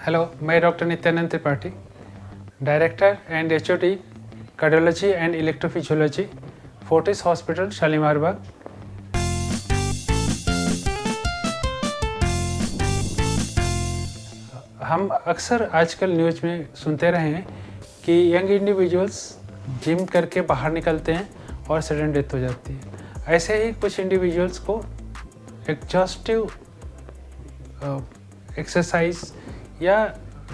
Hello, मैं doctor Nityanand Tripathi, director and HOD cardiology and electrophysiology, Fortis hospital Shalimar Bagh. हम अक्सर आजकल न्यूज़ में सुनते रहे हैं कि यंग इंडिविजुअल्स जिम करके बाहर निकलते हैं और सडन डेथ हो जाती है। ऐसे ही कुछ इंडिविजुअल्स को एग्जॉस्टिव एक्सरसाइज या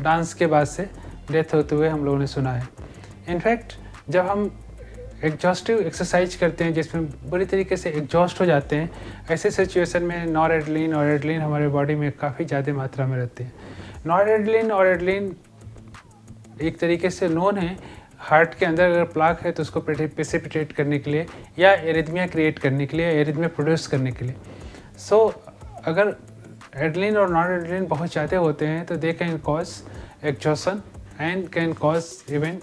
डांस के बाद से डेथ होते हुए हम लोगों ने सुना है। इनफैक्ट जब हम एग्जॉस्टिव एक्सरसाइज करते हैं जिसमें बुरी तरीके से एग्जॉस्ट हो जाते हैं, ऐसे सिचुएशन में नॉरएड्रेनालिन हमारे बॉडी में काफ़ी ज़्यादा मात्रा में रहती है। नॉरएड्रेनालिन एक तरीके से नोन है हार्ट के अंदर अगर प्लाक है तो उसको प्रेसिपिटेट करने के लिए या एरिथमिया क्रिएट करने के लिए, एरिथमिया प्रोड्यूस करने के लिए। अगर एड्रेनालिन और नॉरएड्रेनालिन बहुत ज़्यादा होते हैं तो they can cause exhaustion and can cause even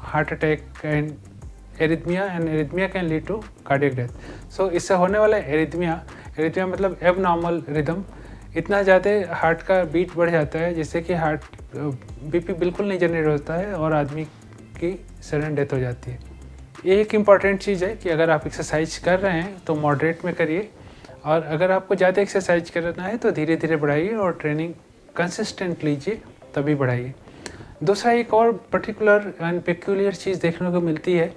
heart attack and arrhythmia can lead to cardiac death. So इससे होने वाला एरिथमिया मतलब एबनॉर्मल रिदम, इतना ज़्यादा हार्ट का बीट बढ़ जाता है जिससे कि हार्ट बीपी बिल्कुल नहीं जनरेट होता है और आदमी की सडन डेथ हो जाती है। ये एक इम्पॉर्टेंट चीज़ है कि अगर आप एक्सरसाइज कर रहे हैं तो मॉडरेट में करिए, और अगर आपको ज़्यादा एक्सरसाइज करना है तो धीरे धीरे बढ़ाइए और ट्रेनिंग कंसिस्टेंट लीजिए तभी बढ़ाइए। दूसरा एक और पर्टिकुलर एंड पेक्यूलियर चीज़ देखने को मिलती है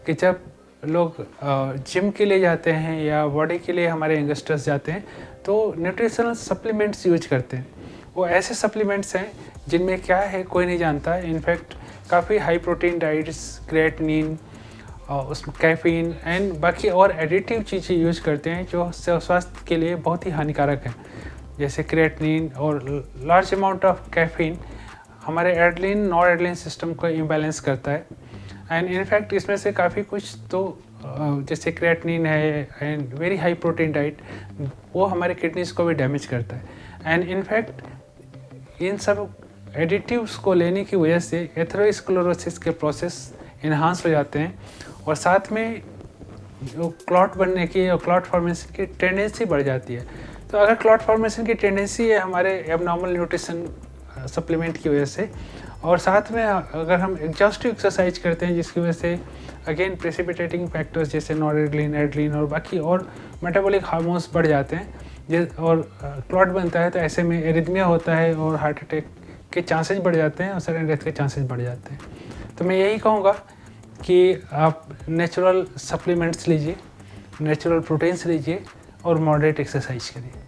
कि जब लोग जिम के लिए जाते हैं या बॉडी के लिए हमारे यंगस्टर्स जाते हैं तो न्यूट्रिशनल सप्लीमेंट्स यूज करते हैं। वो ऐसे सप्लीमेंट्स हैं जिनमें क्या है कोई नहीं जानता है। इनफैक्ट काफ़ी हाई प्रोटीन डाइट्स, क्रिएटिनिन, उसमें कैफीन एंड बाकी और एडिटिव चीज़ें यूज करते हैं जो स्वास्थ्य के लिए बहुत ही हानिकारक है। जैसे क्रिएटिनिन और लार्ज अमाउंट ऑफ कैफीन हमारे एड्रेनालिन नॉरएड्रेनालिन सिस्टम को इम्बैलेंस करता है। एंड इनफैक्ट इसमें से काफ़ी कुछ तो जैसे क्रिएटिनिन है and very high protein diet, वो हमारे किडनीज को भी डैमेज करता है। एंड इनफैक्ट इन सब एडिटिव्स को लेने की वजह से एथेरोस्क्लेरोसिस के प्रोसेस इन्हांस हो जाते हैं और साथ में जो क्लॉट बनने की और क्लॉट फॉर्मेशन की टेंडेंसी बढ़ जाती है। तो अगर क्लॉट फॉर्मेशन की टेंडेंसी है हमारे एबनॉर्मल न्यूट्रिशन सप्लीमेंट की वजह से, और साथ में अगर हम एग्जॉस्टिव एक्सरसाइज करते हैं जिसकी वजह से अगेन प्रेसिपिटेटिंग फैक्टर्स जैसे नॉरएड्रेनालिन, एड्रेनालिन और बाकी और मेटाबॉलिक हार्मोन्स बढ़ जाते हैं और क्लॉट बनता है, तो ऐसे में एरिथमिया होता है और हार्ट अटैक के चांसेस बढ़ जाते हैं और सडन डेथ के चांसेस बढ़ जाते हैं। तो मैं यही कहूँगा कि आप नेचुरल सप्लीमेंट्स लीजिए, नेचुरल प्रोटीन्स लीजिए और मॉडरेट एक्सरसाइज करिए।